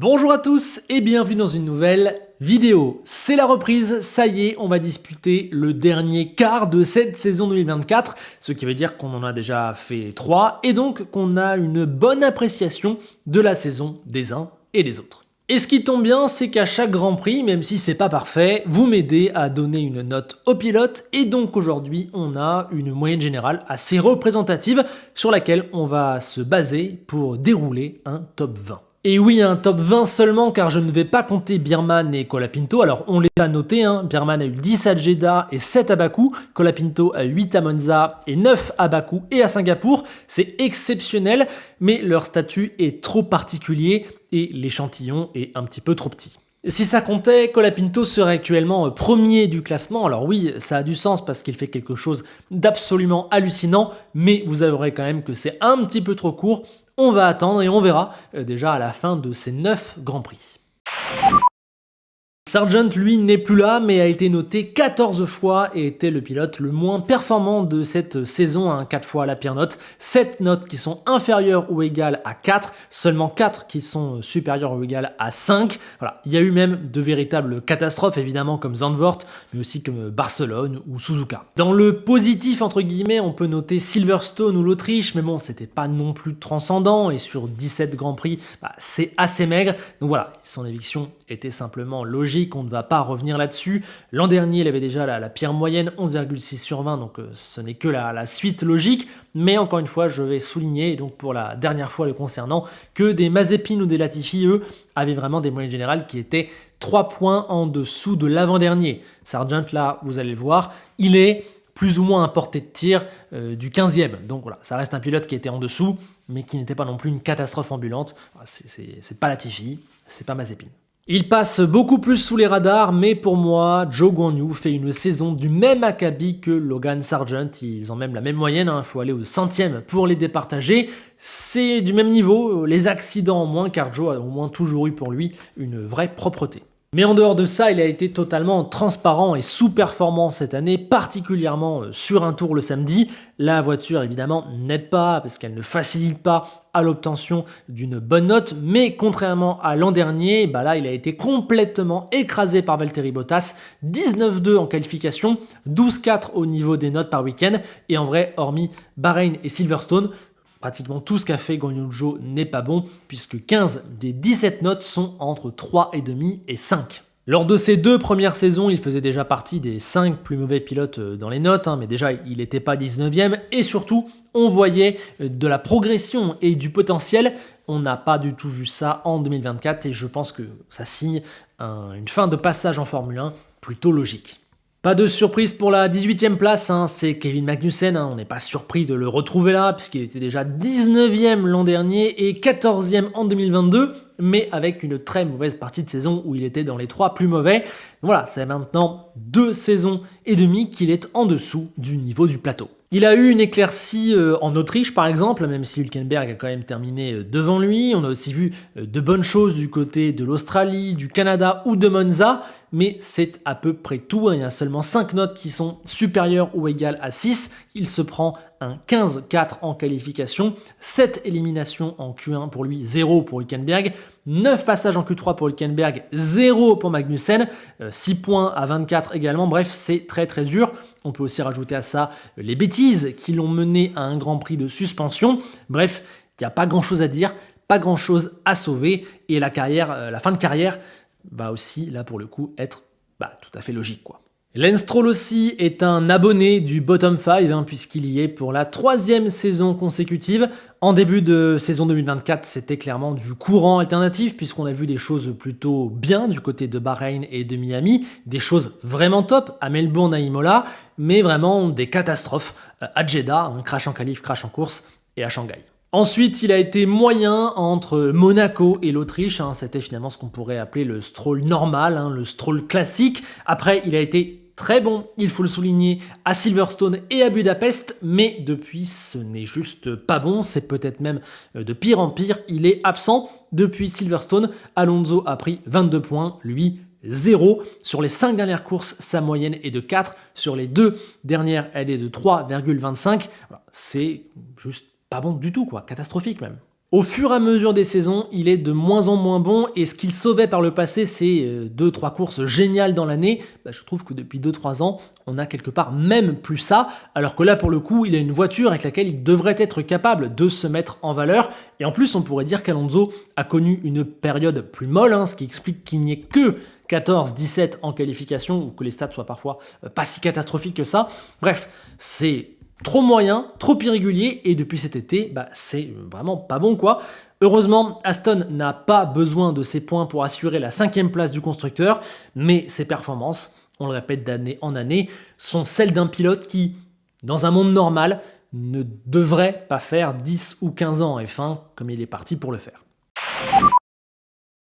Bonjour à tous et bienvenue dans une nouvelle vidéo. C'est la reprise, ça y est, on va disputer le dernier quart de cette saison 2024, ce qui veut dire qu'on en a déjà fait 3 et donc qu'on a une bonne appréciation de la saison des uns et des autres. Et ce qui tombe bien, c'est qu'à chaque Grand Prix, même si c'est pas parfait, vous m'aidez à donner une note au pilote et donc aujourd'hui on a une moyenne générale assez représentative sur laquelle on va se baser pour dérouler un top 20. Et oui, un top 20 seulement car je ne vais pas compter Birman et Colapinto. Alors on les a notés, Birman a eu 10 à Jeddah et 7 à Bakou, Colapinto a 8 à Monza et 9 à Bakou et à Singapour. C'est exceptionnel, mais leur statut est trop particulier et l'échantillon est un petit peu trop petit. Si ça comptait, Colapinto serait actuellement premier du classement. Alors oui, ça a du sens parce qu'il fait quelque chose d'absolument hallucinant, mais vous avouerez quand même que c'est un petit peu trop court. On va attendre et on verra déjà à la fin de ces 9 Grands Prix. Sargent, lui, n'est plus là, mais a été noté 14 fois et était le pilote le moins performant de cette saison, 4 fois la pire note, 7 notes qui sont inférieures ou égales à 4, seulement 4 qui sont supérieures ou égales à 5. Voilà. Il y a eu même de véritables catastrophes, évidemment, comme Zandvoort, mais aussi comme Barcelone ou Suzuka. Dans le positif, entre guillemets, on peut noter Silverstone ou l'Autriche, mais bon, c'était pas non plus transcendant, et sur 17 Grands Prix, c'est assez maigre. Donc voilà, son éviction était simplement logique. On ne va pas revenir là-dessus. L'an dernier, il avait déjà la pire moyenne, 11,6 sur 20, donc ce n'est que la suite logique. Mais encore une fois, je vais souligner, et donc pour la dernière fois le concernant, que des Mazepin ou des Latifi, eux, avaient vraiment des moyennes générales qui étaient 3 points en dessous de l'avant-dernier. Sargent, là, vous allez le voir, il est plus ou moins à portée de tir du 15e. Donc voilà, ça reste un pilote qui était en dessous, mais qui n'était pas non plus une catastrophe ambulante. C'est pas Latifi, c'est pas Mazepin. Il passe beaucoup plus sous les radars, mais pour moi, Zhou Guanyu fait une saison du même acabit que Logan Sargent. Ils ont même la même moyenne, il faut aller au centième pour les départager. C'est du même niveau, les accidents en moins, car Zhou a au moins toujours eu pour lui une vraie propreté. Mais en dehors de ça, il a été totalement transparent et sous-performant cette année, particulièrement sur un tour le samedi. La voiture, évidemment, n'aide pas parce qu'elle ne facilite pas à l'obtention d'une bonne note, mais contrairement à l'an dernier, là, il a été complètement écrasé par Valtteri Bottas, 19-2 en qualification, 12-4 au niveau des notes par week-end, et en vrai, hormis Bahreïn et Silverstone, pratiquement tout ce qu'a fait Guanyu Zhou n'est pas bon, puisque 15 des 17 notes sont entre 3,5 et 5. Lors de ses 2 premières saisons, il faisait déjà partie des 5 plus mauvais pilotes dans les notes, mais déjà il n'était pas 19e, et surtout on voyait de la progression et du potentiel. On n'a pas du tout vu ça en 2024, et je pense que ça signe une fin de passage en Formule 1 plutôt logique. Pas de surprise pour la 18e place, c'est Kevin Magnussen, on n'est pas surpris de le retrouver là, puisqu'il était déjà 19e l'an dernier et 14e en 2022, mais avec une très mauvaise partie de saison où il était dans les 3 plus mauvais. Voilà, c'est maintenant 2 saisons et demie qu'il est en dessous du niveau du plateau. Il a eu une éclaircie en Autriche par exemple, même si Hülkenberg a quand même terminé devant lui. On a aussi vu de bonnes choses du côté de l'Australie, du Canada ou de Monza, mais c'est à peu près tout. Il y a seulement 5 notes qui sont supérieures ou égales à 6. Il se prend un 15-4 en qualification, 7 éliminations en Q1 pour lui, 0 pour Hülkenberg, 9 passages en Q3 pour Hülkenberg, 0 pour Magnussen, 6 points à 24 également. Bref, c'est très très dur. On peut aussi rajouter à ça les bêtises qui l'ont mené à un Grand Prix de suspension. Bref, il n'y a pas grand-chose à dire, pas grand-chose à sauver. Et la fin de carrière va aussi, là pour le coup, être tout à fait logique, quoi. Lance Stroll aussi est un abonné du Bottom 5 puisqu'il y est pour la 3e saison consécutive. En début de saison 2024, c'était clairement du courant alternatif puisqu'on a vu des choses plutôt bien du côté de Bahreïn et de Miami, des choses vraiment top à Melbourne, à Imola, mais vraiment des catastrophes à Jeddah, crash en qualif, crash en course, et à Shanghai. Ensuite, il a été moyen entre Monaco et l'Autriche. C'était finalement ce qu'on pourrait appeler le Stroll normal, le Stroll classique. Après, il a été très bon, il faut le souligner, à Silverstone et à Budapest, mais depuis, ce n'est juste pas bon. C'est peut-être même de pire en pire. Il est absent depuis Silverstone. Alonso a pris 22 points, lui 0. Sur les 5 dernières courses, sa moyenne est de 4. Sur les 2 dernières, elle est de 3,25. C'est juste pas bon du tout, catastrophique même. Au fur et à mesure des saisons, il est de moins en moins bon et ce qu'il sauvait par le passé, c'est 2-3 courses géniales dans l'année. Je trouve que depuis 2-3 ans, on a quelque part même plus ça, alors que là pour le coup, il a une voiture avec laquelle il devrait être capable de se mettre en valeur. Et en plus, on pourrait dire qu'Alonso a connu une période plus molle, ce qui explique qu'il n'y ait que 14-17 en qualification, ou que les stats soient parfois pas si catastrophiques que ça. Bref, c'est trop moyen, trop irrégulier, et depuis cet été, c'est vraiment pas bon quoi. Heureusement, Aston n'a pas besoin de ces points pour assurer la 5e place du constructeur, mais ses performances, on le répète d'année en année, sont celles d'un pilote qui, dans un monde normal, ne devrait pas faire 10 ou 15 ans en F1 comme il est parti pour le faire.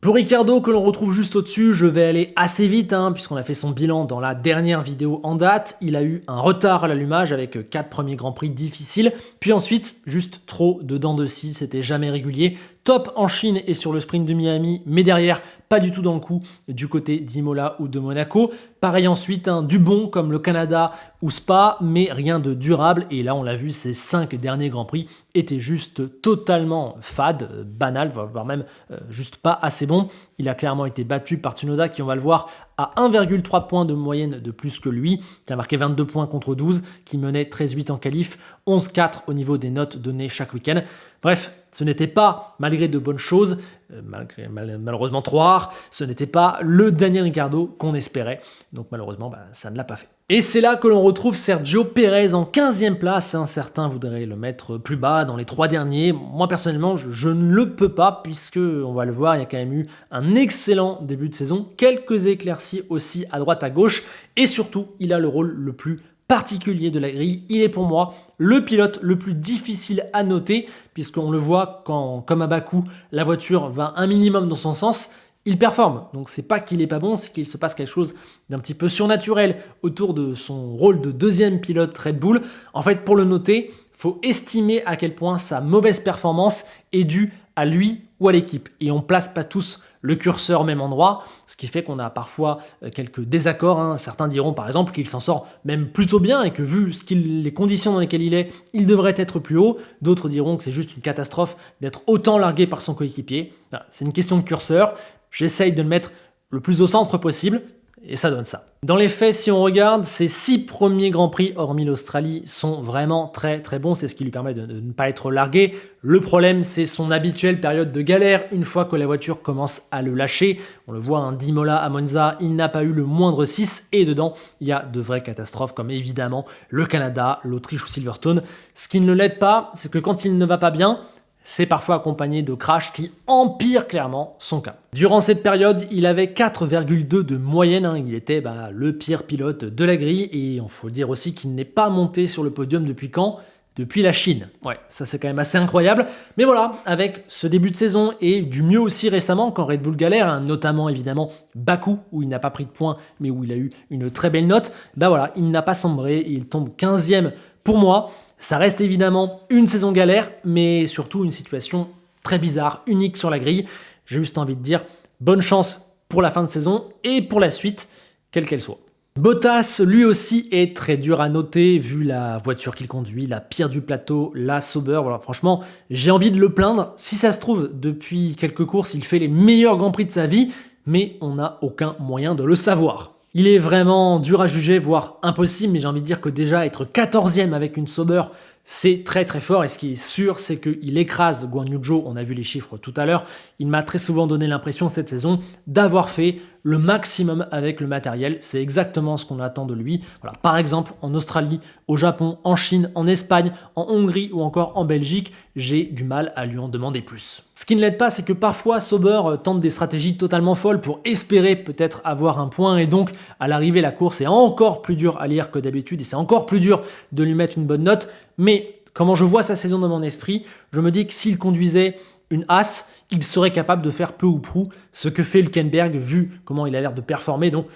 Pour Ricciardo, que l'on retrouve juste au-dessus, je vais aller assez vite, puisqu'on a fait son bilan dans la dernière vidéo en date. Il a eu un retard à l'allumage avec 4 premiers Grands Prix difficiles, puis ensuite, juste trop de dents de scie, c'était jamais régulier. Top en Chine et sur le sprint de Miami, mais derrière, pas du tout dans le coup du côté d'Imola ou de Monaco. Pareil ensuite, du bon comme le Canada ou Spa, mais rien de durable. Et là, on l'a vu, ces 5 derniers Grands Prix étaient juste totalement fades, banals, voire même juste pas assez bons. Il a clairement été battu par Tsunoda qui, on va le voir, a 1,3 points de moyenne de plus que lui, qui a marqué 22 points contre 12, qui menait 13-8 en qualif, 11-4 au niveau des notes données chaque week-end. Bref, ce n'était pas, malgré de bonnes choses, malheureusement trop rares, ce n'était pas le Daniel Ricciardo qu'on espérait. Donc malheureusement, ça ne l'a pas fait. Et c'est là que l'on retrouve Sergio Pérez en 15e place. Certains voudraient le mettre plus bas, dans les 3 derniers. Moi personnellement, je ne le peux pas, puisque, on va le voir, il y a quand même eu un excellent début de saison, quelques éclaircies aussi à droite à gauche, et surtout, il a le rôle le plus particulier de la grille. Il est pour moi le pilote le plus difficile à noter, puisqu'on le voit quand, comme à Bakou, la voiture va un minimum dans son sens, il performe. Donc c'est pas qu'il est pas bon, c'est qu'il se passe quelque chose d'un petit peu surnaturel autour de son rôle de 2e pilote Red Bull. En fait, pour le noter, faut estimer à quel point sa mauvaise performance est due à lui ou à l'équipe. Et on place pas tous le curseur au même endroit, ce qui fait qu'on a parfois quelques désaccords. Certains diront par exemple qu'il s'en sort même plutôt bien et que vu les conditions dans lesquelles il est, il devrait être plus haut. D'autres diront que c'est juste une catastrophe d'être autant largué par son coéquipier. C'est une question de curseur. J'essaye de le mettre le plus au centre possible. Et ça donne ça. Dans les faits, si on regarde, ces 6 premiers Grands Prix, hormis l'Australie, sont vraiment très très bons. C'est ce qui lui permet de ne pas être largué. Le problème, c'est son habituelle période de galère. Une fois que la voiture commence à le lâcher, on le voit, d'Imola à Monza, il n'a pas eu le moindre 6. Et dedans, il y a de vraies catastrophes, comme évidemment le Canada, l'Autriche ou Silverstone. Ce qui ne l'aide pas, c'est que quand il ne va pas bien, c'est parfois accompagné de crashs qui empirent clairement son cas. Durant cette période, il avait 4,2 de moyenne. Il était le pire pilote de la grille. Et il faut dire aussi qu'il n'est pas monté sur le podium depuis quand ? Depuis la Chine. Ouais, ça c'est quand même assez incroyable. Mais voilà, avec ce début de saison et du mieux aussi récemment quand Red Bull galère, notamment évidemment Bakou, où il n'a pas pris de points, mais où il a eu une très belle note, voilà, il n'a pas sombré et il tombe 15e pour moi. Ça reste évidemment une saison galère, mais surtout une situation très bizarre, unique sur la grille. J'ai juste envie de dire bonne chance pour la fin de saison et pour la suite, quelle qu'elle soit. Bottas, lui aussi, est très dur à noter, vu la voiture qu'il conduit, la pire du plateau, la Sauber. Voilà, franchement, j'ai envie de le plaindre. Si ça se trouve, depuis quelques courses, il fait les meilleurs Grands Prix de sa vie, mais on n'a aucun moyen de le savoir. Il est vraiment dur à juger, voire impossible, mais j'ai envie de dire que déjà être 14e avec une Sauber, c'est très très fort. Et ce qui est sûr, c'est qu'il écrase Guan Yu Zhou, on a vu les chiffres tout à l'heure. Il m'a très souvent donné l'impression cette saison d'avoir fait le maximum avec le matériel. C'est exactement ce qu'on attend de lui. Voilà. Par exemple, en Australie, au Japon, en Chine, en Espagne, en Hongrie ou encore en Belgique, j'ai du mal à lui en demander plus. Ce qui ne l'aide pas, c'est que parfois Sauber tente des stratégies totalement folles pour espérer peut-être avoir un point et donc à l'arrivée la course est encore plus dure à lire que d'habitude et c'est encore plus dur de lui mettre une bonne note. Mais comment je vois sa saison dans mon esprit, je me dis que s'il conduisait une Haas, il serait capable de faire peu ou prou ce que fait Hülkenberg vu comment il a l'air de performer. Donc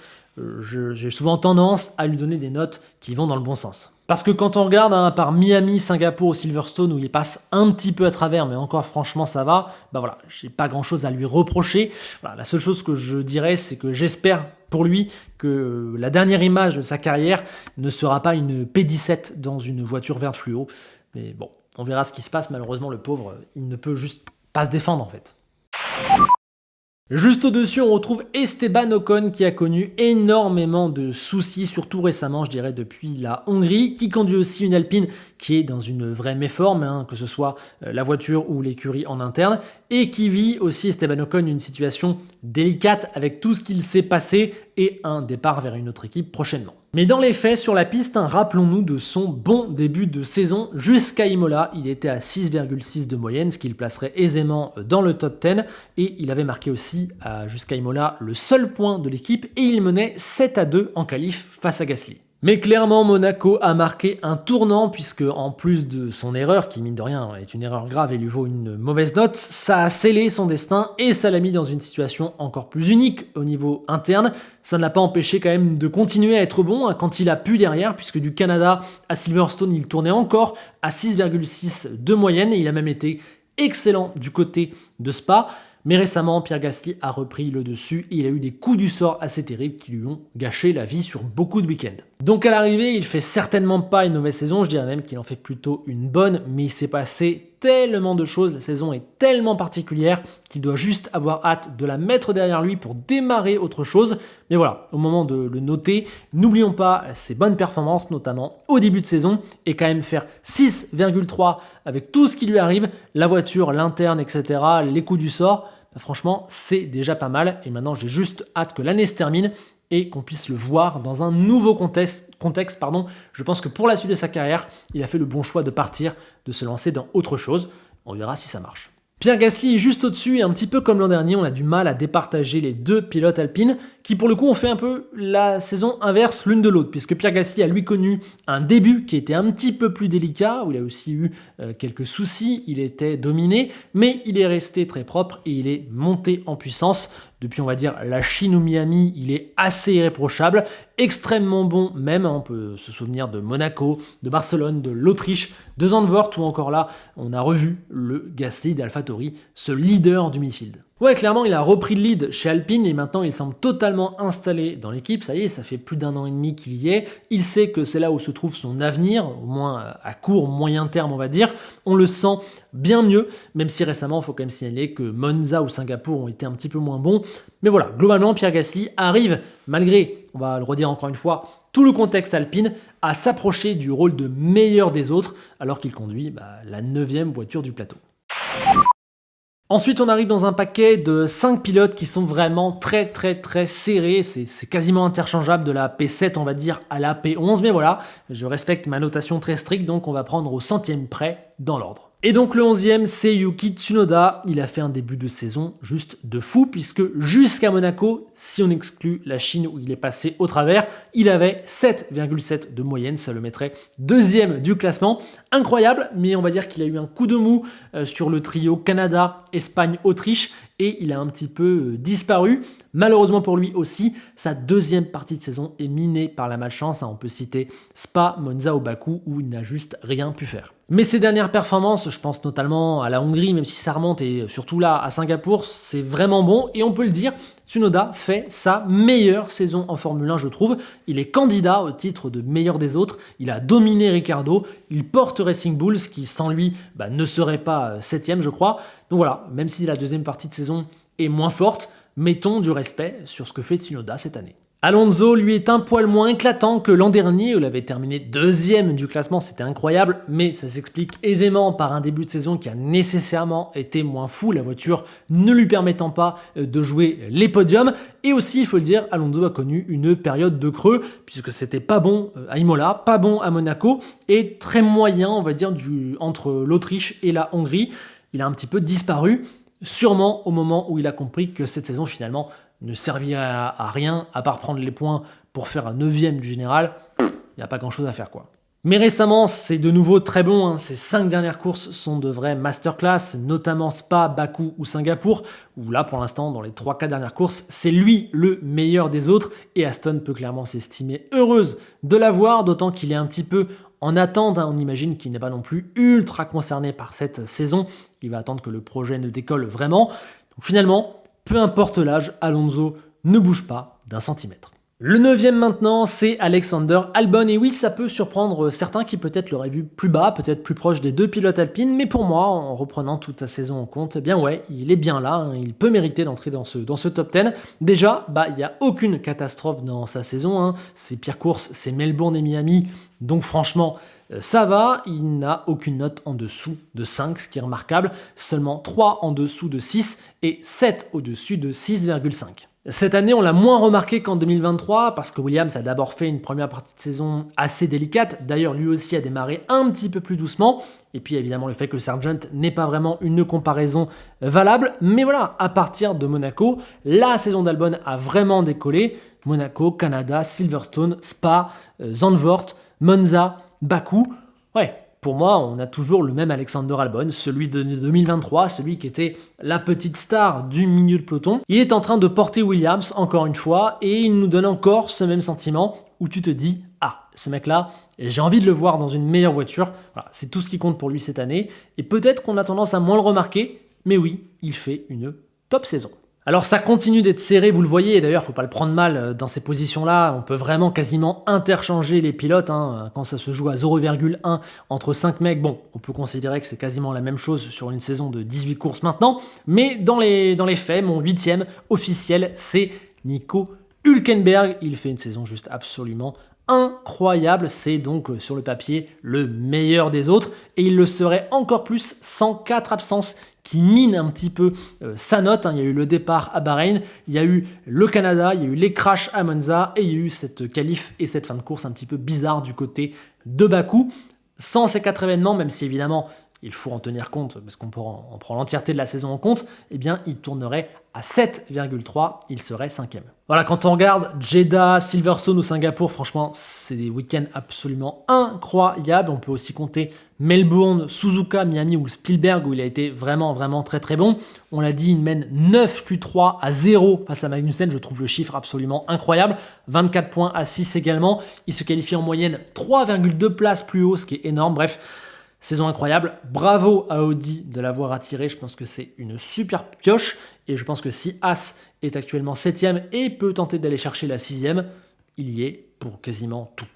j'ai souvent tendance à lui donner des notes qui vont dans le bon sens. Parce que quand on regarde par Miami, Singapour ou Silverstone où il passe un petit peu à travers, mais encore franchement ça va, voilà, j'ai pas grand chose à lui reprocher. Voilà, la seule chose que je dirais, c'est que j'espère pour lui que la dernière image de sa carrière ne sera pas une P17 dans une voiture verte fluo. Mais bon, On verra ce qui se passe, malheureusement le pauvre, il ne peut juste pas se défendre en fait. Juste au-dessus, on retrouve Esteban Ocon qui a connu énormément de soucis, surtout récemment, je dirais depuis la Hongrie, qui conduit aussi une Alpine qui est dans une vraie méforme, que ce soit la voiture ou l'écurie en interne, et qui vit aussi Esteban Ocon une situation délicate avec tout ce qu'il s'est passé et un départ vers une autre équipe prochainement. Mais dans les faits, sur la piste, rappelons-nous de son bon début de saison jusqu'à Imola. Il était à 6,6 de moyenne, ce qui le placerait aisément dans le top 10. Et il avait marqué aussi jusqu'à Imola le seul point de l'équipe et il menait 7-2 en qualif face à Gasly. Mais clairement, Monaco a marqué un tournant puisque en plus de son erreur, qui mine de rien est une erreur grave et lui vaut une mauvaise note, ça a scellé son destin et ça l'a mis dans une situation encore plus unique au niveau interne. Ça ne l'a pas empêché quand même de continuer à être bon quand il a pu derrière, puisque du Canada à Silverstone, il tournait encore à 6,6 de moyenne et il a même été excellent du côté de Spa. Mais récemment, Pierre Gasly a repris le dessus et il a eu des coups du sort assez terribles qui lui ont gâché la vie sur beaucoup de week-ends. Donc à l'arrivée, il fait certainement pas une mauvaise saison, je dirais même qu'il en fait plutôt une bonne, mais il s'est passé tellement de choses, la saison est tellement particulière qu'il doit juste avoir hâte de la mettre derrière lui pour démarrer autre chose. Mais voilà, au moment de le noter, n'oublions pas ses bonnes performances, notamment au début de saison, et quand même faire 6,3 avec tout ce qui lui arrive, la voiture, l'interne, etc., les coups du sort, franchement, c'est déjà pas mal. Et maintenant, j'ai juste hâte que l'année se termine et qu'on puisse le voir dans un nouveau contexte. Je pense que pour la suite de sa carrière, il a fait le bon choix de partir, de se lancer dans autre chose. On verra si ça marche. Pierre Gasly est juste au-dessus et un petit peu comme l'an dernier, on a du mal à départager les deux pilotes alpines qui pour le coup ont fait un peu la saison inverse l'une de l'autre puisque Pierre Gasly a lui connu un début qui était un petit peu plus délicat où il a aussi eu quelques soucis, il était dominé mais il est resté très propre et il est monté en puissance. Depuis, on va dire, la Chine ou Miami, il est assez irréprochable, extrêmement bon même. On peut se souvenir de Monaco, de Barcelone, de l'Autriche, de Zandvoort, ou encore là, on a revu le Gasly d'AlphaTauri, ce leader du midfield. Ouais, clairement, il a repris le lead chez Alpine et maintenant il semble totalement installé dans l'équipe. Ça y est, ça fait plus d'1 an et demi qu'il y est. Il sait que c'est là où se trouve son avenir, au moins à court, moyen terme, on va dire. On le sent bien mieux, même si récemment, il faut quand même signaler que Monza ou Singapour ont été un petit peu moins bons. Mais voilà, globalement, Pierre Gasly arrive, malgré, on va le redire encore une fois, tout le contexte alpine, à s'approcher du rôle de meilleur des autres, alors qu'il conduit la 9e voiture du plateau. Ensuite, on arrive dans un paquet de 5 pilotes qui sont vraiment très serrés. C'est quasiment interchangeable de la P7, on va dire, à la P11. Mais voilà, je respecte ma notation très stricte, donc on va prendre au centième près dans l'ordre. Et donc le 11e, c'est Yuki Tsunoda. Il a fait un début de saison juste de fou, puisque jusqu'à Monaco, si on exclut la Chine où il est passé au travers, il avait 7,7 de moyenne. Ça le mettrait 2e du classement. Incroyable, mais on va dire qu'il a eu un coup de mou sur le trio Canada, Espagne, Autriche, et il a un petit peu disparu. Malheureusement pour lui aussi, sa 2e partie de saison est minée par la malchance. On peut citer Spa, Monza ou Bakou, où il n'a juste rien pu faire. Mais ses dernières performances, je pense notamment à la Hongrie, même si ça remonte, et surtout là à Singapour, c'est vraiment bon. Et on peut le dire, Tsunoda fait sa meilleure saison en Formule 1, je trouve. Il est candidat au titre de meilleur des autres. Il a dominé Ricciardo. Il porte Racing Bulls, qui sans lui ne serait pas 7e, je crois. Donc voilà, même si la 2e partie de saison est moins forte, mettons du respect sur ce que fait Tsunoda cette année. Alonso, lui, est un poil moins éclatant que l'an dernier, où il avait terminé 2e du classement, c'était incroyable, mais ça s'explique aisément par un début de saison qui a nécessairement été moins fou, la voiture ne lui permettant pas de jouer les podiums, et aussi, il faut le dire, Alonso a connu une période de creux, puisque c'était pas bon à Imola, pas bon à Monaco, et très moyen, on va dire, entre l'Autriche et la Hongrie. Il a un petit peu disparu, sûrement au moment où il a compris que cette saison, finalement, ne servirait à rien, à part prendre les points pour faire un 9e du général. Il n'y a pas grand chose à faire, quoi. Mais récemment, c'est de nouveau très bon. Ces 5 dernières courses sont de vraies masterclass, notamment Spa, Bakou ou Singapour, où là, pour l'instant, dans les 3-4 dernières courses, c'est lui le meilleur des autres. Et Aston peut clairement s'estimer heureuse de l'avoir, d'autant qu'il est un petit peu en attente. On imagine qu'il n'est pas non plus ultra concerné par cette saison. Il va attendre que le projet ne décolle vraiment. Donc finalement, peu importe l'âge, Alonso ne bouge pas d'1 centimètre. Le 9e maintenant, c'est Alexander Albon. Et oui, ça peut surprendre certains qui peut-être l'auraient vu plus bas, peut-être plus proche des 2 pilotes alpines. Mais pour moi, en reprenant toute la saison en compte, eh bien ouais, il est bien là. Hein, il peut mériter d'entrer dans ce top 10. Déjà, il n'y a aucune catastrophe dans sa saison. Hein. Ses pires courses, c'est Melbourne et Miami. Donc franchement, ça va. Il n'a aucune note en dessous de 5, ce qui est remarquable. Seulement 3 en dessous de 6 et 7 au-dessus de 6,5. Cette année, on l'a moins remarqué qu'en 2023 parce que Williams a d'abord fait une première partie de saison assez délicate. D'ailleurs, lui aussi a démarré un petit peu plus doucement. Et puis évidemment le fait que Sargent n'est pas vraiment une comparaison valable. Mais voilà, à partir de Monaco, la saison d'Albon a vraiment décollé. Monaco, Canada, Silverstone, Spa, Zandvoort, Monza, Bakou. Ouais. Pour moi, on a toujours le même Alexander Albon, celui de 2023, celui qui était la petite star du milieu de peloton. Il est en train de porter Williams, encore une fois, et il nous donne encore ce même sentiment où tu te dis « Ah, ce mec-là, j'ai envie de le voir dans une meilleure voiture. » Voilà, c'est tout ce qui compte pour lui cette année. Et peut-être qu'on a tendance à moins le remarquer, mais oui, il fait une top saison. Alors ça continue d'être serré, vous le voyez, et d'ailleurs, il ne faut pas le prendre mal dans ces positions-là. On peut vraiment quasiment interchanger les pilotes. Hein, quand ça se joue à 0,1 entre 5 mecs, bon, on peut considérer que c'est quasiment la même chose sur une saison de 18 courses maintenant. Mais dans les faits, mon 8e officiel, c'est Nico Hülkenberg. Il fait une saison juste absolument incroyable. C'est donc sur le papier le meilleur des autres. Et il le serait encore plus sans 4 absences qui mine un petit peu sa note. Hein. Il y a eu le départ à Bahreïn, il y a eu le Canada, il y a eu les crashs à Monza et il y a eu cette qualif et cette fin de course un petit peu bizarre du côté de Bakou. Sans ces 4 événements, même si évidemment il faut en tenir compte parce qu'on prend l'entièreté de la saison en compte, eh bien il tournerait à 7,3, il serait 5e. Voilà, quand on regarde Jeddah, Silverstone ou Singapour, franchement, c'est des week-ends absolument incroyables. On peut aussi compter Melbourne, Suzuka, Miami ou Spielberg où il a été vraiment, vraiment très très bon. On l'a dit, il mène 9 Q3 à 0 face à Magnussen. Je trouve le chiffre absolument incroyable. 24 points à 6 également. Il se qualifie en moyenne 3,2 places plus haut, ce qui est énorme. Bref, saison incroyable. Bravo à Audi de l'avoir attiré. Je pense que c'est une super pioche. Et je pense que si As est actuellement 7e et peut tenter d'aller chercher la 6e, il y est pour quasiment tout.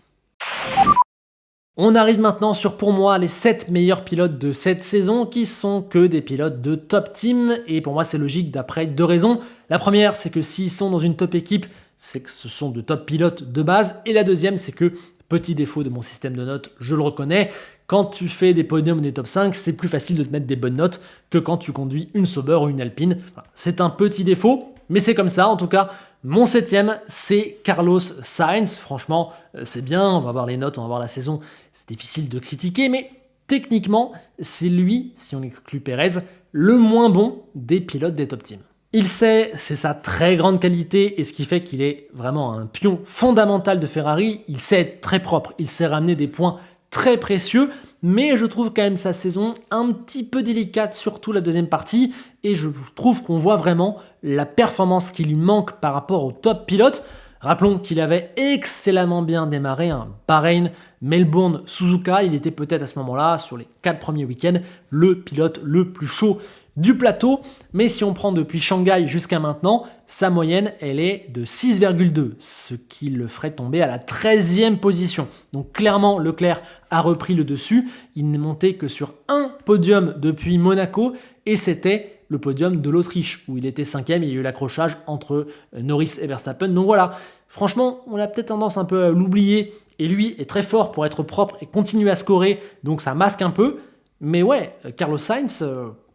On arrive maintenant sur, pour moi, les 7 meilleurs pilotes de cette saison qui sont que des pilotes de top team. Et pour moi, c'est logique d'après 2 raisons. La première, c'est que s'ils sont dans une top équipe, c'est que ce sont de top pilotes de base. Et la deuxième, c'est que, petit défaut de mon système de notes, je le reconnais, quand tu fais des podiums ou des top 5, c'est plus facile de te mettre des bonnes notes que quand tu conduis une Sauber ou une Alpine. C'est un petit défaut, mais c'est comme ça. En tout cas, mon 7e, c'est Carlos Sainz. Franchement, c'est bien, on va voir les notes, on va voir la saison. C'est difficile de critiquer, mais techniquement, c'est lui, si on exclut Pérez, le moins bon des pilotes des top teams. Il sait, c'est sa très grande qualité et ce qui fait qu'il est vraiment un pion fondamental de Ferrari. Il sait être très propre, il sait ramener des points très précieux, mais je trouve quand même sa saison un petit peu délicate, surtout la deuxième partie, et je trouve qu'on voit vraiment la performance qui lui manque par rapport au top pilote. Rappelons qu'il avait excellemment bien démarré Bahreïn, Melbourne, Suzuka. Il était peut-être à ce moment-là, sur les 4 premiers week-ends, le pilote le plus chaud du plateau. Mais si on prend depuis Shanghai jusqu'à maintenant, sa moyenne, elle est de 6,2, ce qui le ferait tomber à la 13e position. Donc clairement, Leclerc a repris le dessus. Il n'est monté que sur un podium depuis Monaco, et c'était le podium de l'Autriche, où il était 5e, il y a eu l'accrochage entre Norris et Verstappen. Donc voilà, franchement, on a peut-être tendance un peu à l'oublier, et lui est très fort pour être propre et continuer à scorer, donc ça masque un peu. Mais ouais, Carlos Sainz,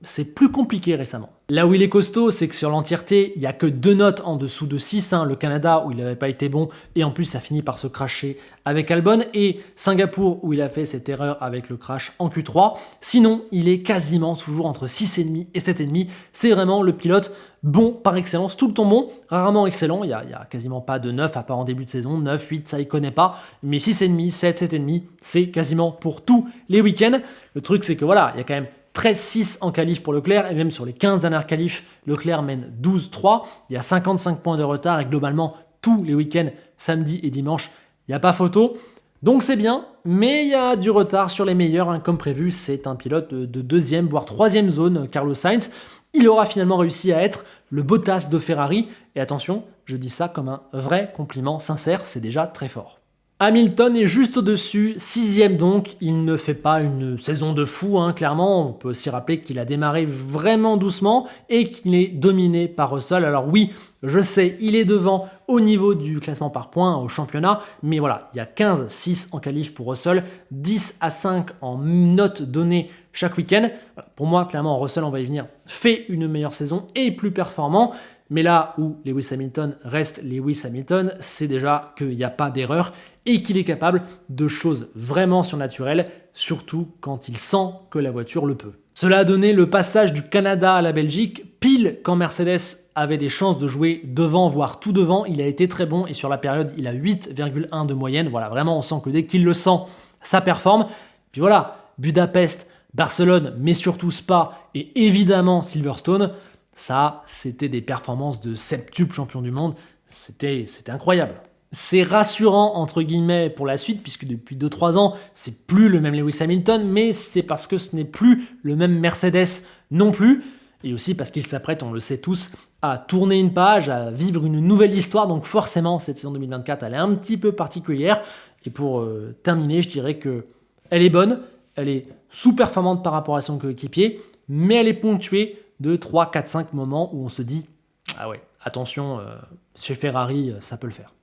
c'est plus compliqué récemment. Là où il est costaud, c'est que sur l'entièreté, il n'y a que 2 notes en dessous de 6. Le Canada, où il n'avait pas été bon, et en plus, ça finit par se crasher avec Albon. Et Singapour, où il a fait cette erreur avec le crash en Q3. Sinon, il est quasiment toujours entre 6,5 et 7,5. C'est vraiment le pilote bon par excellence, tout le temps bon, rarement excellent. Il n'y a quasiment pas de 9, à part en début de saison. 9, 8, ça, il connaît pas. Mais 6,5, 7, 7,5, c'est quasiment pour tous les week-ends. Le truc, c'est que voilà, il y a quand même 13-6 en qualif pour Leclerc, et même sur les 15 dernières qualifs, Leclerc mène 12-3. Il y a 55 points de retard, et globalement, tous les week-ends, samedi et dimanche, il n'y a pas photo. Donc c'est bien, mais il y a du retard sur les meilleurs, comme prévu. C'est un pilote de 2e, voire 3e zone, Carlos Sainz. Il aura finalement réussi à être le Bottas de Ferrari. Et attention, je dis ça comme un vrai compliment sincère, c'est déjà très fort. Hamilton est juste au-dessus, 6ème donc, il ne fait pas une saison de fou, clairement, on peut aussi rappeler qu'il a démarré vraiment doucement et qu'il est dominé par Russell. Alors oui, je sais, il est devant au niveau du classement par points au championnat, mais voilà, il y a 15-6 en qualif pour Russell, 10-5 en notes données chaque week-end. Pour moi, clairement, Russell, on va y venir, fait une meilleure saison et plus performant. Mais là où Lewis Hamilton reste Lewis Hamilton, c'est déjà qu'il n'y a pas d'erreur et qu'il est capable de choses vraiment surnaturelles, surtout quand il sent que la voiture le peut. Cela a donné le passage du Canada à la Belgique, pile quand Mercedes avait des chances de jouer devant, voire tout devant. Il a été très bon et sur la période, il a 8,1 de moyenne. Voilà, vraiment, on sent que dès qu'il le sent, ça performe. Puis voilà, Budapest, Barcelone, mais surtout Spa et évidemment Silverstone. Ça, c'était des performances de septuple champion du monde. C'était incroyable. C'est rassurant, entre guillemets, pour la suite, puisque depuis 2-3 ans, c'est plus le même Lewis Hamilton, mais c'est parce que ce n'est plus le même Mercedes non plus, et aussi parce qu'il s'apprête, on le sait tous, à tourner une page, à vivre une nouvelle histoire, donc forcément, cette saison 2024, elle est un petit peu particulière, et pour terminer, je dirais que elle est bonne, elle est sous-performante par rapport à son coéquipier, mais elle est ponctuée de 3, 4, 5 moments où on se dit « Ah ouais, attention, chez Ferrari, ça peut le faire ».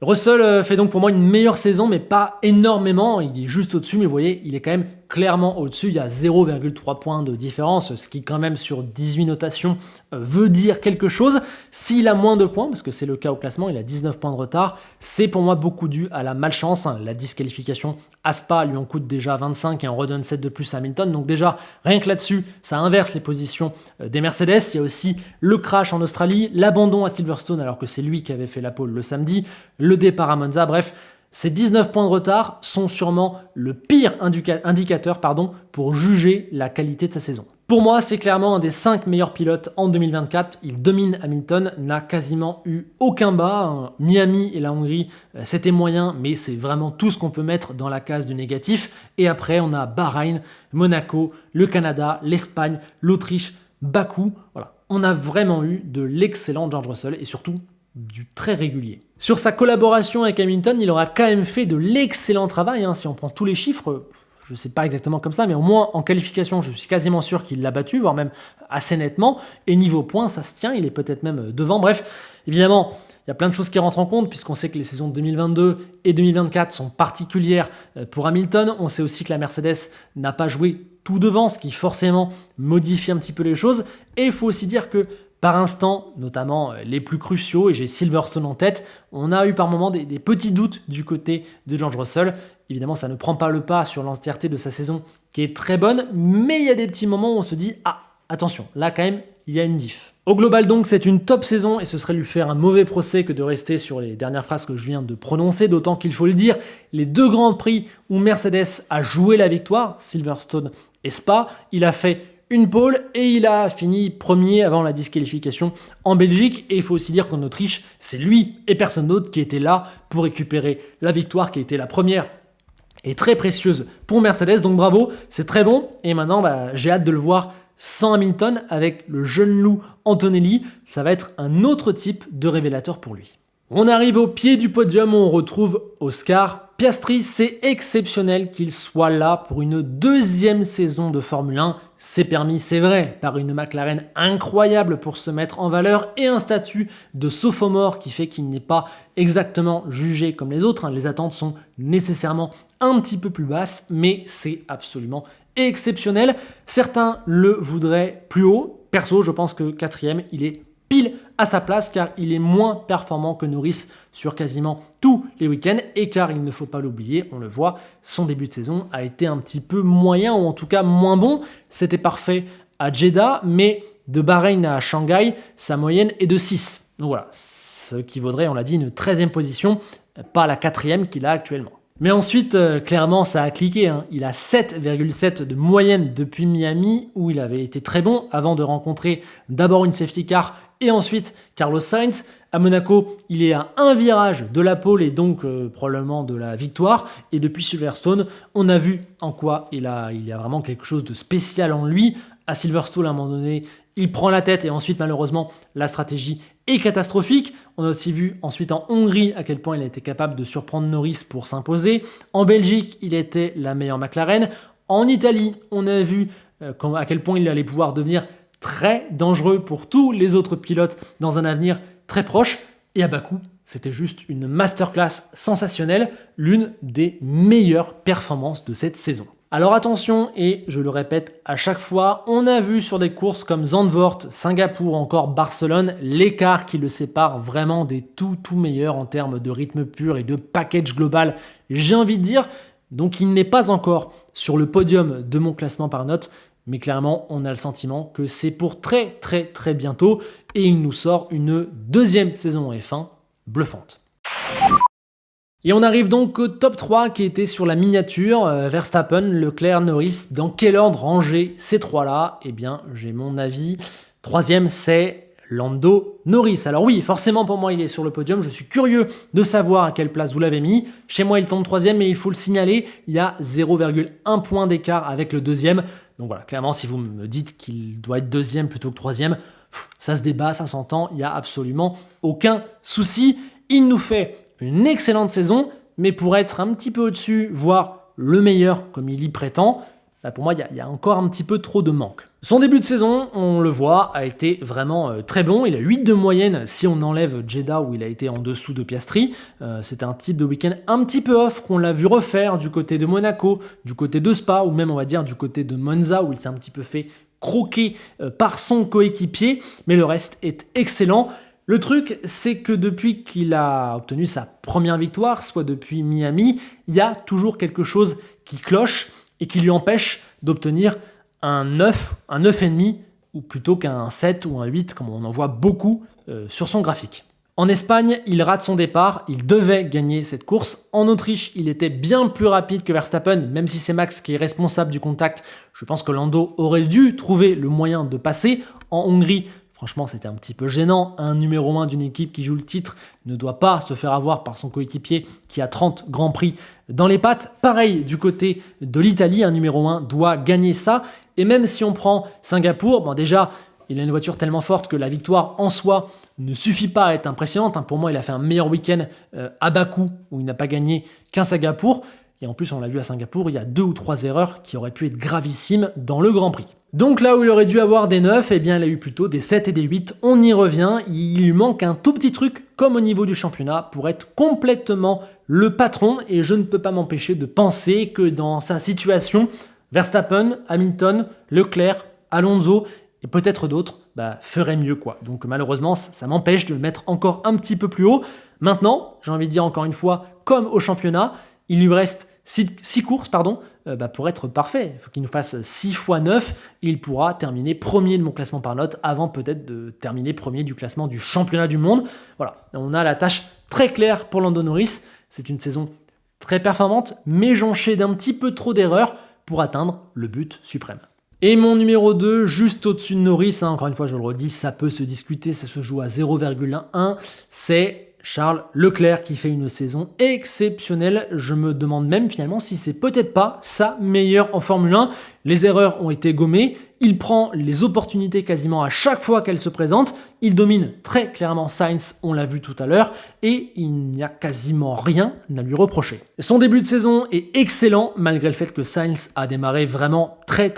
Russell fait donc pour moi une meilleure saison, mais pas énormément. Il est juste au-dessus, mais vous voyez, il est quand même clairement au-dessus. Il y a 0,3 points de différence, ce qui quand même sur 18 notations veut dire quelque chose. S'il a moins de points, parce que c'est le cas au classement, il a 19 points de retard, c'est pour moi beaucoup dû à la malchance. La disqualification à Spa lui en coûte déjà 25 et en redonne 7 de plus à Hamilton. Donc déjà, rien que là-dessus, ça inverse les positions des Mercedes. Il y a aussi le crash en Australie, l'abandon à Silverstone alors que c'est lui qui avait fait la pole le samedi, le départ à Monza, bref. Ces 19 points de retard sont sûrement le pire indicateur pour juger la qualité de sa saison. Pour moi, c'est clairement un des 5 meilleurs pilotes en 2024. Il domine Hamilton, n'a quasiment eu aucun bas. Miami et la Hongrie, c'était moyen, mais c'est vraiment tout ce qu'on peut mettre dans la case du négatif. Et après, on a Bahreïn, Monaco, le Canada, l'Espagne, l'Autriche, Bakou. Voilà, on a vraiment eu de l'excellent George Russell et surtout du très régulier. Sur sa collaboration avec Hamilton, il aura quand même fait de l'excellent travail. Si on prend tous les chiffres, je ne sais pas exactement comme ça, mais au moins en qualification, je suis quasiment sûr qu'il l'a battu, voire même assez nettement. Et niveau points, ça se tient, il est peut-être même devant. Bref, évidemment, il y a plein de choses qui rentrent en compte, puisqu'on sait que les saisons 2022 et 2024 sont particulières pour Hamilton. On sait aussi que la Mercedes n'a pas joué tout devant, ce qui forcément modifie un petit peu les choses. Et il faut aussi dire que par instant, notamment les plus cruciaux, et j'ai Silverstone en tête, on a eu par moments des petits doutes du côté de George Russell. Évidemment, ça ne prend pas le pas sur l'entièreté de sa saison qui est très bonne, mais il y a des petits moments où on se dit « Ah, attention, là quand même, il y a une diff ». Au global donc, c'est une top saison et ce serait lui faire un mauvais procès que de rester sur les dernières phrases que je viens de prononcer, d'autant qu'il faut le dire, les 2 grands prix où Mercedes a joué la victoire, Silverstone et Spa, il a fait une pole et il a fini premier avant la disqualification en Belgique. Et il faut aussi dire qu'en Autriche, c'est lui et personne d'autre qui était là pour récupérer la victoire qui a été la première et très précieuse pour Mercedes. Donc bravo, c'est très bon. Et maintenant, j'ai hâte de le voir sans Hamilton avec le jeune loup Antonelli. Ça va être un autre type de révélateur pour lui. On arrive au pied du podium où on retrouve Oscar Piastri. C'est exceptionnel qu'il soit là pour une 2e saison de Formule 1. C'est permis, c'est vrai, par une McLaren incroyable pour se mettre en valeur et un statut de sophomore qui fait qu'il n'est pas exactement jugé comme les autres. Les attentes sont nécessairement un petit peu plus basses, mais c'est absolument exceptionnel. Certains le voudraient plus haut. Perso, je pense que 4e, il est pile à sa place car il est moins performant que Norris sur quasiment tous les week-ends et car il ne faut pas l'oublier, on le voit, son début de saison a été un petit peu moyen ou en tout cas moins bon. C'était parfait à Jeddah, mais de Bahreïn à Shanghai, sa moyenne est de 6. Donc voilà, ce qui vaudrait, on l'a dit, une 13e position, pas la 4e qu'il a actuellement. Mais ensuite, clairement, ça a cliqué. Il a 7,7 de moyenne depuis Miami, où il avait été très bon, avant de rencontrer d'abord une safety car et ensuite Carlos Sainz. À Monaco, il est à un virage de la pole et donc probablement de la victoire. Et depuis Silverstone, on a vu en quoi il a vraiment quelque chose de spécial en lui. À Silverstone, à un moment donné, il prend la tête et ensuite malheureusement la stratégie est catastrophique. On a aussi vu ensuite en Hongrie à quel point il a été capable de surprendre Norris pour s'imposer. En Belgique, il était la meilleure McLaren. En Italie, on a vu à quel point il allait pouvoir devenir très dangereux pour tous les autres pilotes dans un avenir très proche. Et à Bakou, c'était juste une masterclass sensationnelle, l'une des meilleures performances de cette saison. Alors attention, et je le répète à chaque fois, on a vu sur des courses comme Zandvoort, Singapour, encore Barcelone, l'écart qui le sépare vraiment des tout meilleurs en termes de rythme pur et de package global, j'ai envie de dire. Donc il n'est pas encore sur le podium de mon classement par notes, mais clairement on a le sentiment que c'est pour très bientôt, et il nous sort une deuxième saison en F1 bluffante. Et on arrive donc au top 3 qui était sur la miniature, Verstappen, Leclerc, Norris. Dans quel ordre ranger ces trois-là? Eh bien, j'ai mon avis. Troisième, c'est Lando Norris. Alors oui, forcément pour moi, il est sur le podium. Je suis curieux de savoir à quelle place vous l'avez mis. Chez moi, il tombe troisième, mais il faut le signaler, il y a 0,1 point d'écart avec le deuxième. Donc voilà, clairement, si vous me dites qu'il doit être deuxième plutôt que troisième, ça se débat, ça s'entend, il n'y a absolument aucun souci. Il nous fait une excellente saison, mais pour être un petit peu au-dessus, voire le meilleur comme il y prétend, pour moi, il y a encore un petit peu trop de manque. Son début de saison, on le voit, a été vraiment très bon. Il a 8 de moyenne si on enlève Jeddah où il a été en dessous de Piastri. C'était un type de week-end un petit peu off qu'on l'a vu refaire du côté de Monaco, du côté de Spa ou même on va dire du côté de Monza où il s'est un petit peu fait croquer par son coéquipier. Mais le reste est excellent. Le truc, c'est que depuis qu'il a obtenu sa première victoire, soit depuis Miami, il y a toujours quelque chose qui cloche et qui lui empêche d'obtenir un 9, un 9,5, ou plutôt qu'un 7 ou un 8, comme on en voit beaucoup sur son graphique. En Espagne, il rate son départ, il devait gagner cette course. En Autriche, il était bien plus rapide que Verstappen, même si c'est Max qui est responsable du contact. Je pense que Lando aurait dû trouver le moyen de passer. En Hongrie, franchement, c'était un petit peu gênant. Un numéro 1 d'une équipe qui joue le titre ne doit pas se faire avoir par son coéquipier qui a 30 grands prix dans les pattes. Pareil, du côté de l'Italie, un numéro 1 doit gagner ça. Et même si on prend Singapour, bon déjà, il a une voiture tellement forte que la victoire en soi ne suffit pas à être impressionnante. Pour moi, il a fait un meilleur week-end à Bakou, où il n'a pas gagné qu'un Singapour. Et en plus, on l'a vu à Singapour, il y a 2 ou 3 erreurs qui auraient pu être gravissimes dans le Grand Prix. Donc là où il aurait dû avoir des 9, eh bien il a eu plutôt des 7 et des 8. On y revient, il lui manque un tout petit truc, comme au niveau du championnat, pour être complètement le patron. Et je ne peux pas m'empêcher de penser que dans sa situation, Verstappen, Hamilton, Leclerc, Alonso et peut-être d'autres feraient mieux quoi. Donc malheureusement, ça m'empêche de le mettre encore un petit peu plus haut. Maintenant, j'ai envie de dire encore une fois, comme au championnat, il lui reste 6 courses pour être parfait. Il faut qu'il nous fasse 6 x 9 et il pourra terminer premier de mon classement par notes avant peut-être de terminer premier du classement du championnat du monde. Voilà, on a la tâche très claire pour Lando Norris. C'est une saison très performante, mais jonchée d'un petit peu trop d'erreurs pour atteindre le but suprême. Et mon numéro 2, juste au-dessus de Norris, encore une fois je le redis, ça peut se discuter, ça se joue à 0,1, c'est Charles Leclerc qui fait une saison exceptionnelle. Je me demande même finalement si c'est peut-être pas sa meilleure en Formule 1. Les erreurs ont été gommées. Il prend les opportunités quasiment à chaque fois qu'elles se présentent. Il domine très clairement Sainz, on l'a vu tout à l'heure, et il n'y a quasiment rien à lui reprocher. Son début de saison est excellent, malgré le fait que Sainz a démarré vraiment très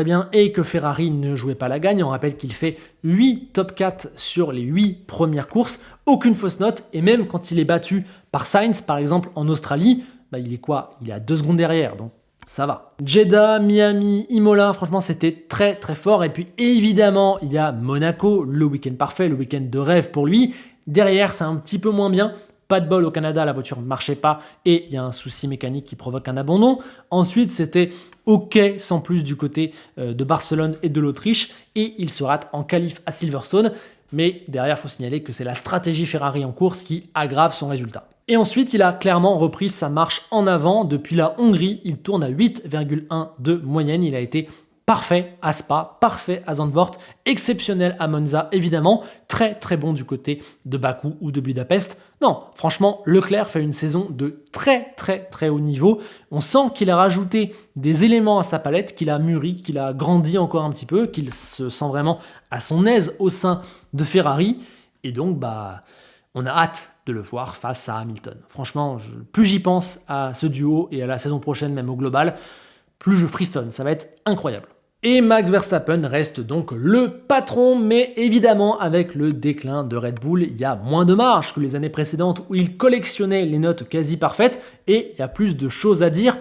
bien et que Ferrari ne jouait pas la gagne. On rappelle qu'il fait 8 top 4 sur les 8 premières courses, aucune fausse note, et même quand il est battu par Sainz, par exemple en Australie, il est quoi? Il est à 2 secondes derrière, donc ça va. Jeddah, Miami, Imola, franchement c'était très fort. Et puis évidemment il y a Monaco, le week-end parfait, le week-end de rêve pour lui. Derrière c'est un petit peu moins bien. Pas de bol au Canada, la voiture ne marchait pas et il y a un souci mécanique qui provoque un abandon. Ensuite c'était ok sans plus du côté de Barcelone et de l'Autriche et il se rate en qualif à Silverstone. Mais derrière il faut signaler que c'est la stratégie Ferrari en course qui aggrave son résultat. Et ensuite, il a clairement repris sa marche en avant. Depuis la Hongrie, il tourne à 8,1 de moyenne. Il a été Parfait à Spa, parfait à Zandvoort, exceptionnel à Monza évidemment, très très bon du côté de Bakou ou de Budapest. Non, franchement, Leclerc fait une saison de très très très haut niveau. On sent qu'il a rajouté des éléments à sa palette, qu'il a mûri, qu'il a grandi encore un petit peu, qu'il se sent vraiment à son aise au sein de Ferrari. Et donc, on a hâte de le voir face à Hamilton. Franchement, plus j'y pense à ce duo et à la saison prochaine, même au global, plus je frissonne. Ça va être incroyable. Et Max Verstappen reste donc le patron, mais évidemment avec le déclin de Red Bull, il y a moins de marge que les années précédentes où il collectionnait les notes quasi parfaites et il y a plus de choses à dire.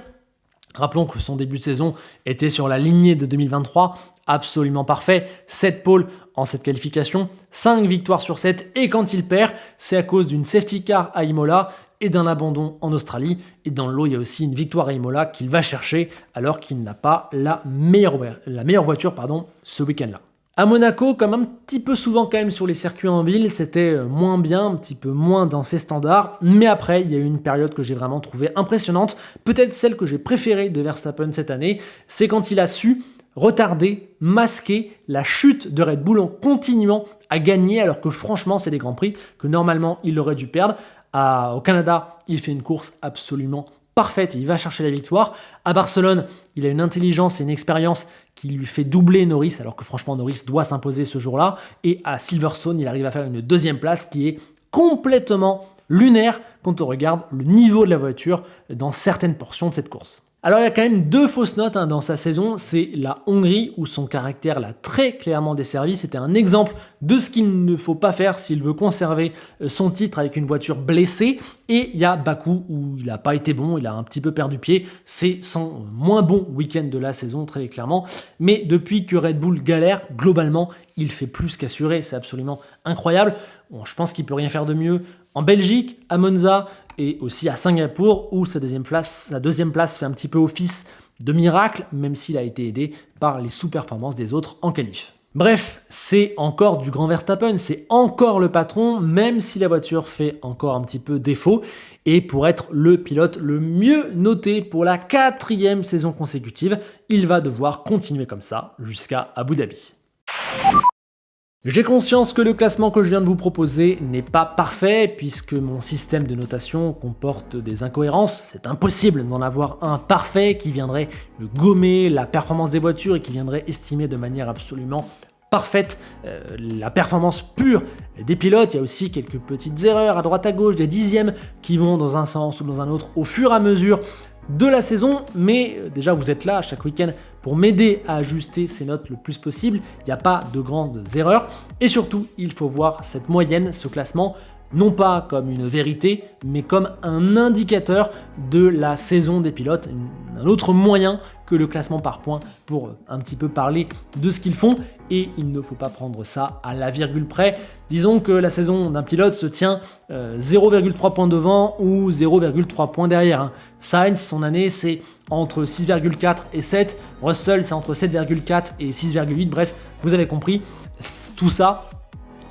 Rappelons que son début de saison était sur la lignée de 2023, absolument parfait, 7 pôles en cette qualification, 5 victoires sur 7 et quand il perd, c'est à cause d'une safety car à Imola et d'un abandon en Australie. Et dans le lot, il y a aussi une victoire à Imola qu'il va chercher alors qu'il n'a pas la meilleure voiture ce week-end-là. À Monaco, comme un petit peu souvent quand même sur les circuits en ville, c'était moins bien, un petit peu moins dans ses standards. Mais après, il y a eu une période que j'ai vraiment trouvée impressionnante. Peut-être celle que j'ai préférée de Verstappen cette année, c'est quand il a su retarder, masquer la chute de Red Bull en continuant à gagner alors que franchement, c'est des grands prix que normalement il aurait dû perdre. Au Canada, il fait une course absolument parfaite, il va chercher la victoire. À Barcelone, il a une intelligence et une expérience qui lui fait doubler Norris, alors que franchement Norris doit s'imposer ce jour-là. Et à Silverstone, il arrive à faire une deuxième place qui est complètement lunaire quand on regarde le niveau de la voiture dans certaines portions de cette course. Alors il y a quand même 2 fausses notes dans sa saison, c'est la Hongrie où son caractère l'a très clairement desservi, c'était un exemple de ce qu'il ne faut pas faire s'il veut conserver son titre avec une voiture blessée, et il y a Bakou où il n'a pas été bon, il a un petit peu perdu pied, c'est son moins bon week-end de la saison très clairement, mais depuis que Red Bull galère, globalement il fait plus qu'assurer, c'est absolument incroyable. Bon, je pense qu'il peut rien faire de mieux en Belgique, à Monza et aussi à Singapour où sa deuxième place fait un petit peu office de miracle, même s'il a été aidé par les sous-performances des autres en qualif. Bref, c'est encore du grand Verstappen, c'est encore le patron, même si la voiture fait encore un petit peu défaut. Et pour être le pilote le mieux noté pour la 4e saison consécutive, il va devoir continuer comme ça jusqu'à Abu Dhabi. J'ai conscience que le classement que je viens de vous proposer n'est pas parfait puisque mon système de notation comporte des incohérences. C'est impossible d'en avoir un parfait qui viendrait gommer la performance des voitures et qui viendrait estimer de manière absolument parfaite la performance pure des pilotes. Il y a aussi quelques petites erreurs à droite à gauche, des dixièmes qui vont dans un sens ou dans un autre au fur et à mesure de la saison, mais déjà vous êtes là chaque week-end pour m'aider à ajuster ces notes le plus possible, il n'y a pas de grandes erreurs, et surtout il faut voir cette moyenne, ce classement, non pas comme une vérité, mais comme un indicateur de la saison des pilotes, un autre moyen que le classement par points pour un petit peu parler de ce qu'ils font, et il ne faut pas prendre ça à la virgule près. Disons que la saison d'un pilote se tient 0,3 points devant ou 0,3 points derrière. Sainz, son année, c'est entre 6,4 et 7. Russell, c'est entre 7,4 et 6,8. Bref, vous avez compris, tout ça,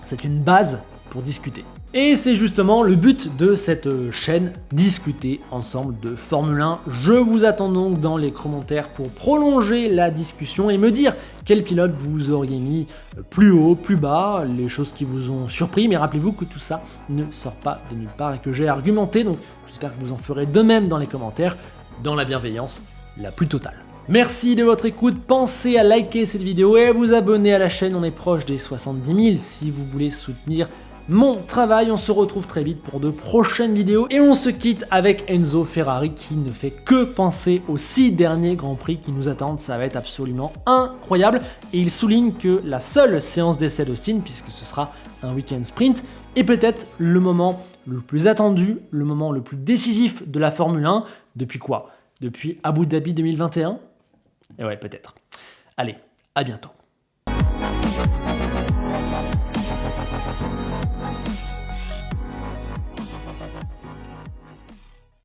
c'est une base pour discuter. Et c'est justement le but de cette chaîne, discuter ensemble de Formule 1. Je vous attends donc dans les commentaires pour prolonger la discussion et me dire quel pilote vous auriez mis plus haut, plus bas, les choses qui vous ont surpris. Mais rappelez-vous que tout ça ne sort pas de nulle part et que j'ai argumenté, donc j'espère que vous en ferez de même dans les commentaires, dans la bienveillance la plus totale. Merci de votre écoute, pensez à liker cette vidéo et à vous abonner à la chaîne, on est proche des 70 000 si vous voulez soutenir mon travail. On se retrouve très vite pour de prochaines vidéos et on se quitte avec Enzo Ferrari qui ne fait que penser aux 6 derniers Grands Prix qui nous attendent. Ça va être absolument incroyable et il souligne que la seule séance d'essai d'Austin, puisque ce sera un week-end sprint, est peut-être le moment le plus attendu, le moment le plus décisif de la Formule 1. Depuis quoi? Depuis Abu Dhabi 2021? Et ouais, peut-être. Allez, à bientôt.